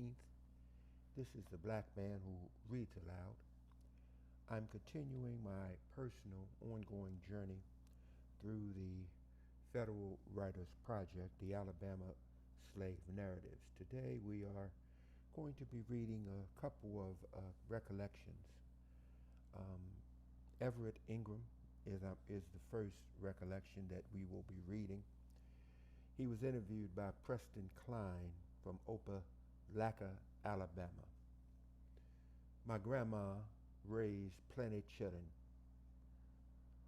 18th. This is the Blackman Who Reads-Aloud. I'm continuing my personal ongoing journey through the Federal Writers Project, the Alabama Slave Narratives. Today we are going to be reading a couple of recollections. Everett Ingram is the first recollection that we will be reading. He was interviewed by Preston Klein from Opelika, Alabama. My grandma raised plenty children.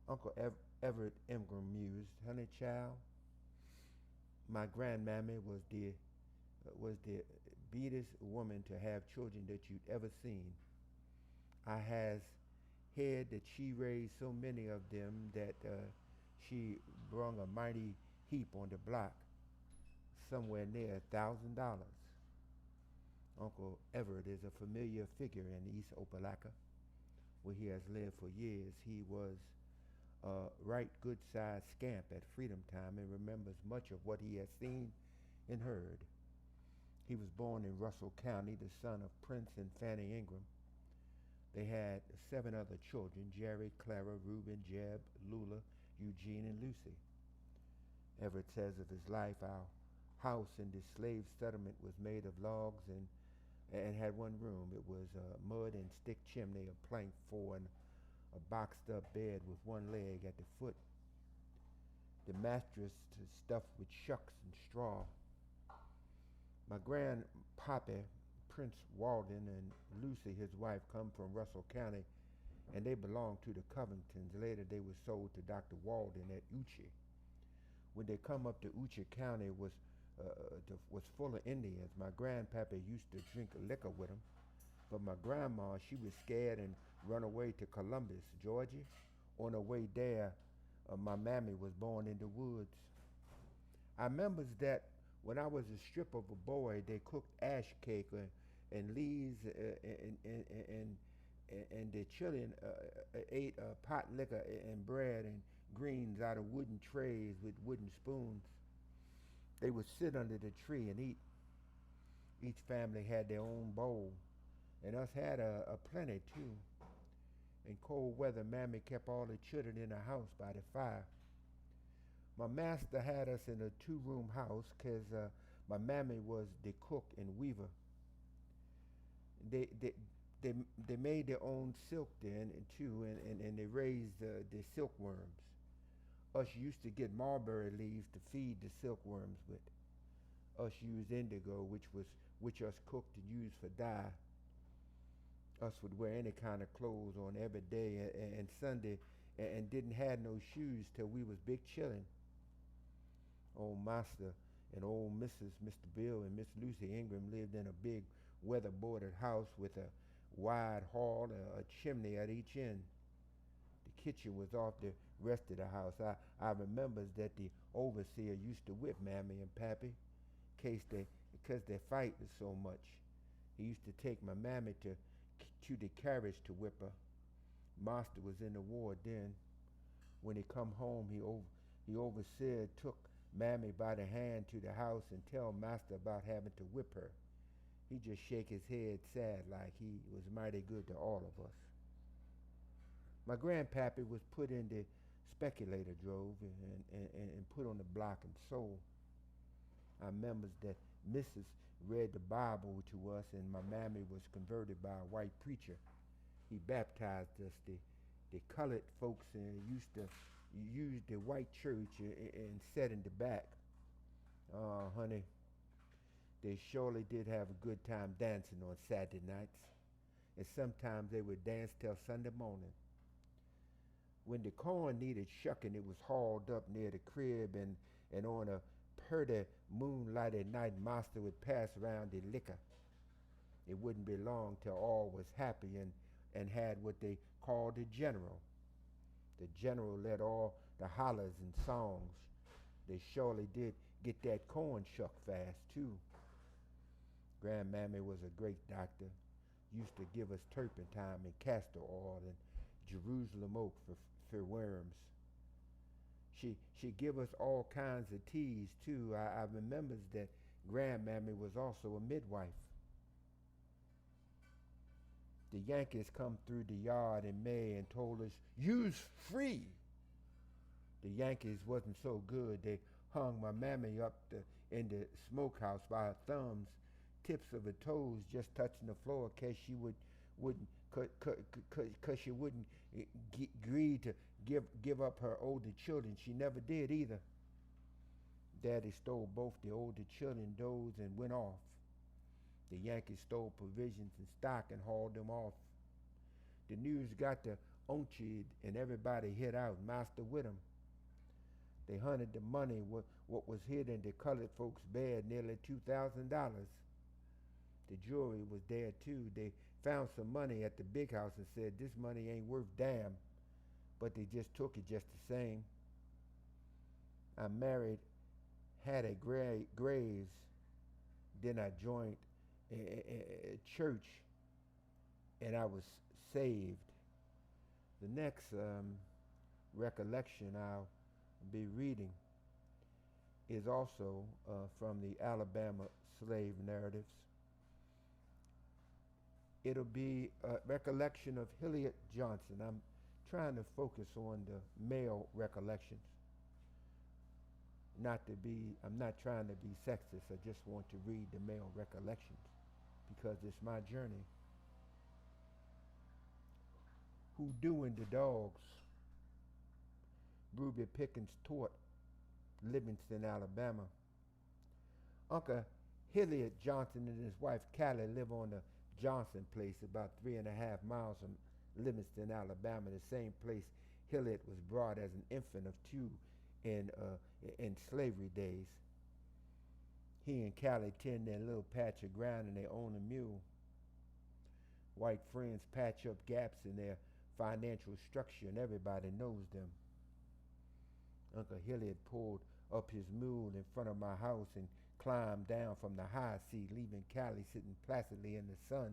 Uncle Everett Ingram mused, "Honey child, my grandmammy was the beatest woman to have children that you'd ever seen. I has heard that she raised so many of them that she brung a mighty heap on the block, somewhere near $1,000. Uncle Everett is a familiar figure in East Opelika, where he has lived for years. He was a right good-sized scamp at freedom time and remembers much of what he has seen and heard. He was born in Russell County, the son of Prince and Fanny Ingram. They had 7 other children: Jerry, Clara, Reuben, Jeb, Lula, Eugene, and Lucy. Everett says of his life, "Our house in this slave settlement was made of logs and had one room. It was a mud and stick chimney, a plank floor, and a boxed up bed with one leg at the foot. The mattress stuffed with shucks and straw. My grandpappy, Prince Walden, and Lucy, his wife, come from Russell County, and they belonged to the Covingtons. Later they were sold to Dr. Walden at Uchi. When they come up to Uchi County, was full of Indians. My grandpappy used to drink liquor with them, but my grandma, she was scared and run away to Columbus, Georgia. On her way there, my mammy was born in the woods. I remembers that when I was a strip of a boy, they cooked ash cake and leaves and the children ate pot liquor and bread and greens out of wooden trays with wooden spoons. They would sit under the tree and eat. Each family had their own bowl, and us had a plenty too. In cold weather, Mammy kept all the children in the house by the fire. My master had us in a 2-room house because my mammy was the cook and weaver. They made their own silk then too, and they raised the silkworms. Us used to get mulberry leaves to feed the silkworms with. Us used indigo, which us cooked and used for dye. Us would wear any kind of clothes on every day and Sunday, and didn't have no shoes till we was big chillin'. Old Master and old Mr. Bill and Miss Lucy Ingram lived in a big weather-boarded house with a wide hall, a chimney at each end. The kitchen was off the rest of the house. I remembers that the overseer used to whip Mammy and Pappy because they fighted so much. He used to take my mammy to the carriage to whip her. Master was in the war then. When he come home, he overseer took Mammy by the hand to the house and tell Master about having to whip her. He just shake his head sad like he was mighty good to all of us. My grandpappy was put in the speculator drove and put on the block and sold. I remembers that Mrs. read the Bible to us, and my mammy was converted by a white preacher. He baptized us. The colored folks used to use the white church and sat in the back. Oh, honey, they surely did have a good time dancing on Saturday nights, and sometimes they would dance till Sunday morning. When the corn needed shucking, it was hauled up near the crib, and on a purty moonlighted night, Master would pass around the liquor. It wouldn't be long till all was happy and had what they called the general. The general led all the hollers and songs. They surely did get that corn shucked fast too. Grandmammy was a great doctor. Used to give us turpentine and castor oil and Jerusalem oak for worms. She give us all kinds of teas too. I remembers that grandmammy was also a midwife. The Yankees come through the yard in May and told us, "You's free." The Yankees wasn't so good. They hung my mammy up in the smokehouse by her thumbs, tips of her toes just touching the floor, cause she wouldn't, cause she wouldn't agree to give up her older children. She never did either. Daddy stole both the older children, those, and went off. The Yankees stole provisions and stock and hauled them off. The news got to Onchid and everybody hid out, master with them. They hunted the money, what was hid in the colored folks' bed, nearly $2,000. The jewelry was there too. They found some money at the big house and said, "This money ain't worth damn," but they just took it just the same. I married, had a graves, then I joined a church, and I was saved. The next recollection I'll be reading is also from the Alabama slave narratives. It'll be a recollection of Hilliard Johnson. I'm trying to focus on the male recollections. I'm not trying to be sexist. I just want to read the male recollections because it's my journey. Who doing the dogs? Ruby Pickens taught, Livingston, Alabama. Uncle Hilliard Johnson and his wife Callie live on the Johnson place about 3.5 miles from Livingston, Alabama, the same place Hilliard was brought as an infant of 2 in slavery days. He and Callie tend their little patch of ground and they own a mule. White friends patch up gaps in their financial structure and everybody knows them. Uncle Hilliard pulled up his mule in front of my house and climbed down from the high seat, leaving Callie sitting placidly in the sun.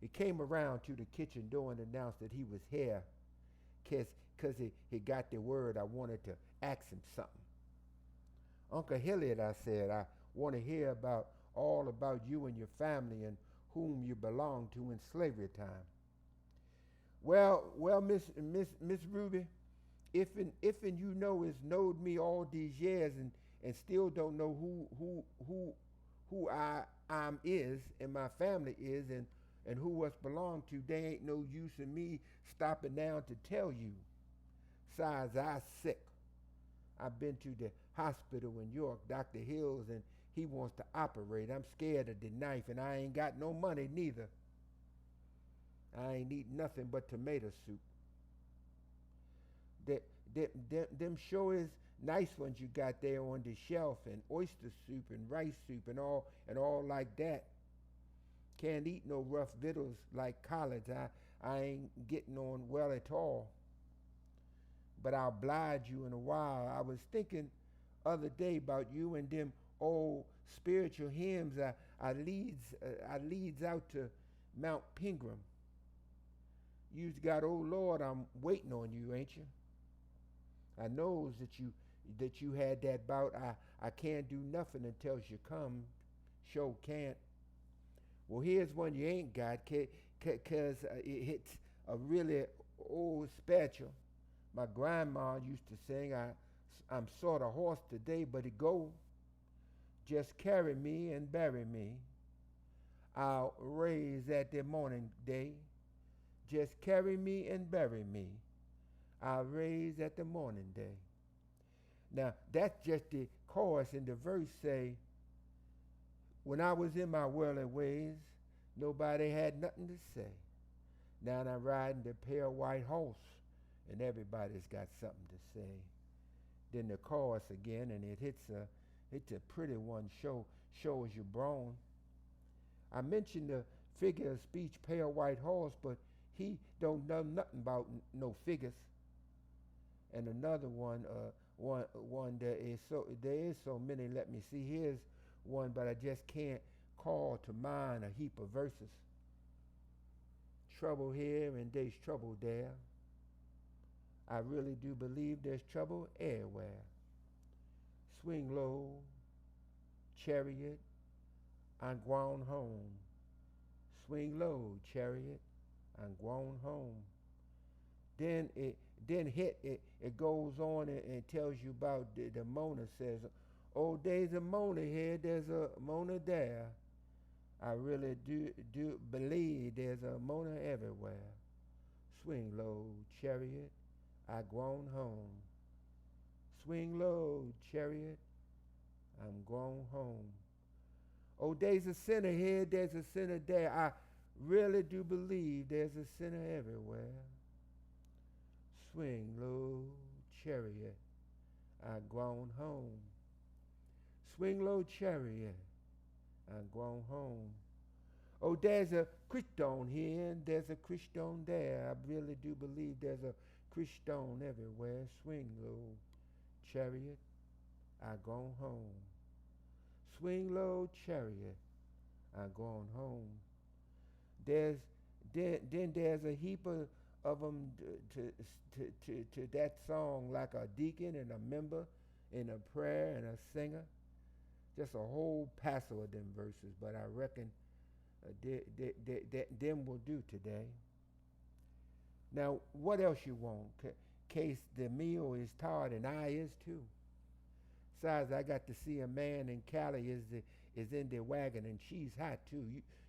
He came around to the kitchen door and announced that he was here because he got the word I wanted to ask him something. "Uncle Hilliard," I said, "I want to hear all about you and your family and whom you belonged to in slavery time." Well, Miss Ruby, if you know has knowed me all these years and still don't know who I'm is and my family is and who us belong to, they ain't no use in me stopping down to tell you. Besides, I sick. I've been to the hospital in York, Dr. Hills, and he wants to operate. I'm scared of the knife, and I ain't got no money neither. I ain't eating nothing but tomato soup. Them sure is nice ones you got there on the shelf, and oyster soup and rice soup and all like that. Can't eat no rough victuals like collards. I ain't getting on well at all. But I'll oblige you in a while. I was thinking other day about you and them old spiritual hymns I leads out to Mount Ingram. You've got, "Oh Lord, I'm waiting on you," ain't you? I knows that you had that bout. I can't do nothing until you come. Sure can't. Well, here's one you ain't got, cause it's a really old special. My grandma used to sing, "I'm sort of hoarse today, but it go. Just carry me and bury me. I'll raise at the morning day. Just carry me and bury me. I'll raise at the morning day." Now, that's just the chorus, and the verse say, "When I was in my worldly ways, nobody had nothing to say. Now I'm riding the pale white horse, and everybody's got something to say." Then the chorus again, and it's a pretty one, shows you brawn. I mentioned the figure of speech, pale white horse, but he don't know nothing about no figures. And another one there is so many. Let me see. Here's one, but I just can't call to mind a heap of verses. Trouble here and there's trouble there. I really do believe there's trouble everywhere. Swing low, chariot, I'm gone home. Swing low, chariot, I'm going home. Then it goes on and tells you about the Mona says, oh, there's a Mona here, there's a Mona there. I really do believe there's a Mona everywhere. Swing low, chariot, I grown home. Swing low, chariot, I'm grown home. Oh, there's a sinner here, there's a sinner there. I really do believe there's a sinner everywhere. Swing low, chariot, I grown home. Swing low, chariot, I grown home. Oh, there's a Christone here and there's a Christone there. I really do believe there's a Christone everywhere. Swing low, chariot, I gone home. Swing low, chariot, I gone home. Then there's a heap of them to that song, like a deacon and a member and a prayer and a singer. Just a whole passel of them verses, but I reckon them will do today. Now, what else you want? Case the meal is tired and I is too. Besides, I got to see a man in Cali is in the wagon and she's hot too.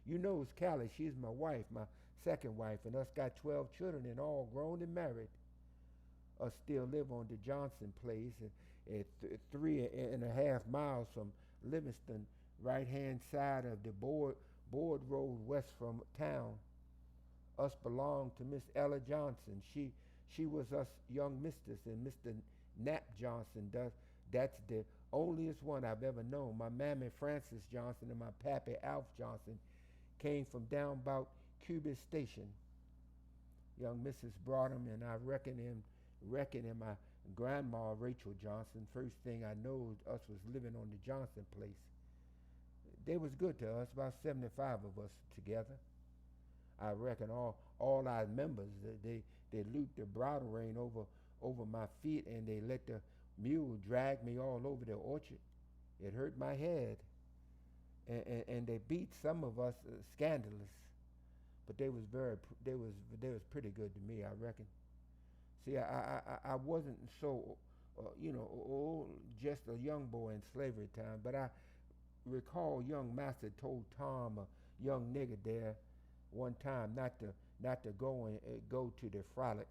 You know it's Cali. She's my wife, my second wife, and us got 12 children and all grown and married. Us still live on the Johnson place at 3.5 miles from Livingston, right-hand side of the board road west from town. Us belong to Miss Ella Johnson. She was us young mistress, and Mr. Nap Johnson that's the onlyest one I've ever known. My mammy Frances Johnson and my pappy Alf Johnson came from down about Cuba Station. Young Mrs. brought him, and I reckon him my grandma Rachel Johnson. First thing I know, us was living on the Johnson place. They was good to us, about 75 of us together. I reckon all our members, they looped the bridle rein over my feet, and they let the mule drag me all over the orchard. It hurt my head, and they beat some of us scandalous, but they was pretty good to me, I reckon. See, I wasn't so, just a young boy in slavery time, but I recall young master told Tom, a young nigger there, one time not to go to the frolic.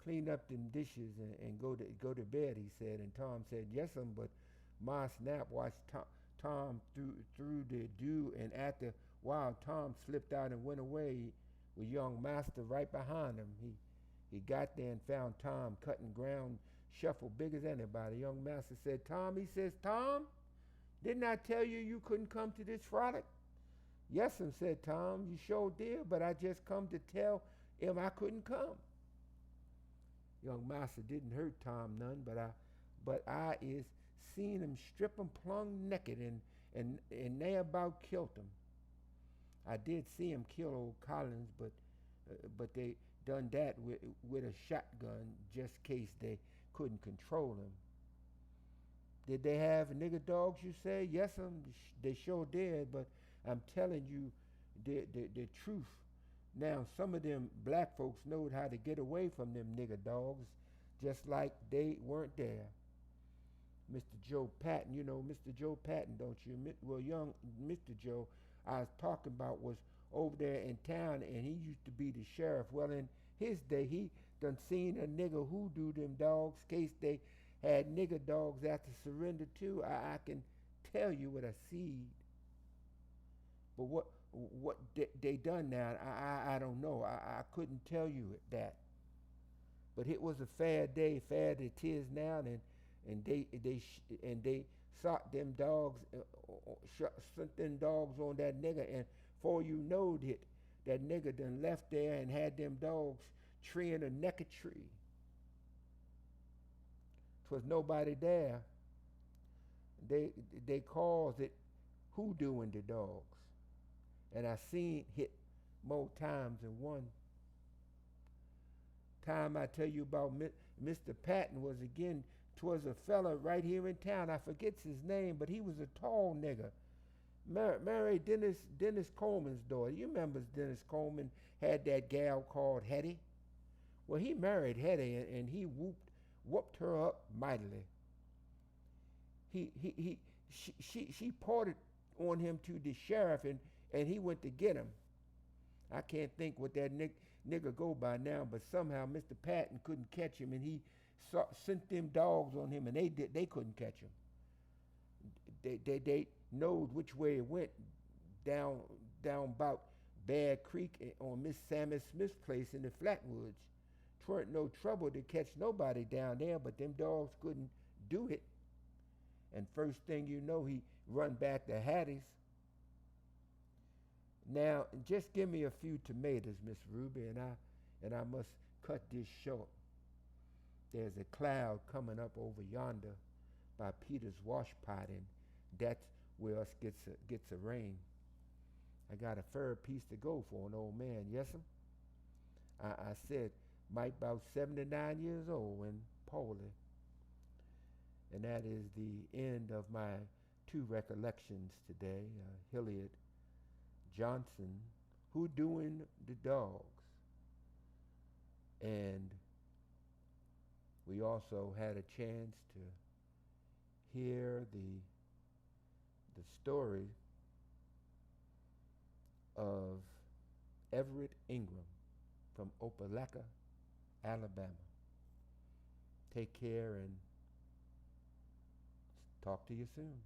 Clean up them dishes and go to bed, he said. And Tom said, yes'm, but Ma Snap watched Tom through the dew, and after a while Tom slipped out and went away with young master right behind him. He got there and found Tom cutting ground shuffle big as anybody. Young master said, Tom, he says, Tom, didn't I tell you couldn't come to this frolic? Yes'm, said Tom, you sure did, but I just come to tell him I couldn't come. Young master didn't hurt Tom none, but I is seen him strip him plumb naked and they about killed him. I did see him kill old Collins, but they done that with a shotgun just case they couldn't control him. Did they have nigger dogs, you say? Yes, they sure did, but I'm telling you the truth. Now, some of them black folks knowed how to get away from them nigger dogs, just like they weren't there. Mr. Joe Patton, you know Mr. Joe Patton, don't you? Well, young Mr. Joe I was talking about was over there in town, and he used to be the sheriff. Well, in his day, he done seen a nigger hoodoo them dogs, case they had nigger dogs after surrender too. I can tell you what I seen. But what they done now, I don't know. I couldn't tell you that. But it was a fair day, fair that 'tis now, and they shot them dogs, sent them dogs on that nigger, and before you knowed it, that nigger done left there and had them dogs treeing a naked tree. 'Twas nobody there. They calls it hoodooing the dogs. And I seen hit more times than one. Time I tell you about Mr. Patton was again, 'twas a fella right here in town. I forgets his name, but he was a tall nigger. married Dennis Coleman's daughter. You remember Dennis Coleman had that gal called Hetty? Well, he married Hetty, and he whooped her up mightily. She parted on him to the sheriff, and he went to get him. I can't think what that nigger go by now, but somehow Mr. Patton couldn't catch him, and he sent them dogs on him, and they couldn't catch him. They knowed which way it went down about Bear Creek on Miss Sammy Smith's place in the Flatwoods. 'Tweren't no trouble to catch nobody down there, but them dogs couldn't do it. And first thing you know, he run back to Hattie's. Now, just give me a few tomatoes, Miss Ruby, and I must cut this short. There's a cloud coming up over yonder by Peter's wash pot, and that's where us gets a rain. I got a fair piece to go for an old man, yes'm. I said, Mike about 79 years old and poorly. And that is the end of my two recollections today. Hilliard Johnson, Who Doing the Dogs. And we also had a chance to hear the story of Everett Ingram from Opelika, Alabama. Take care and talk to you soon.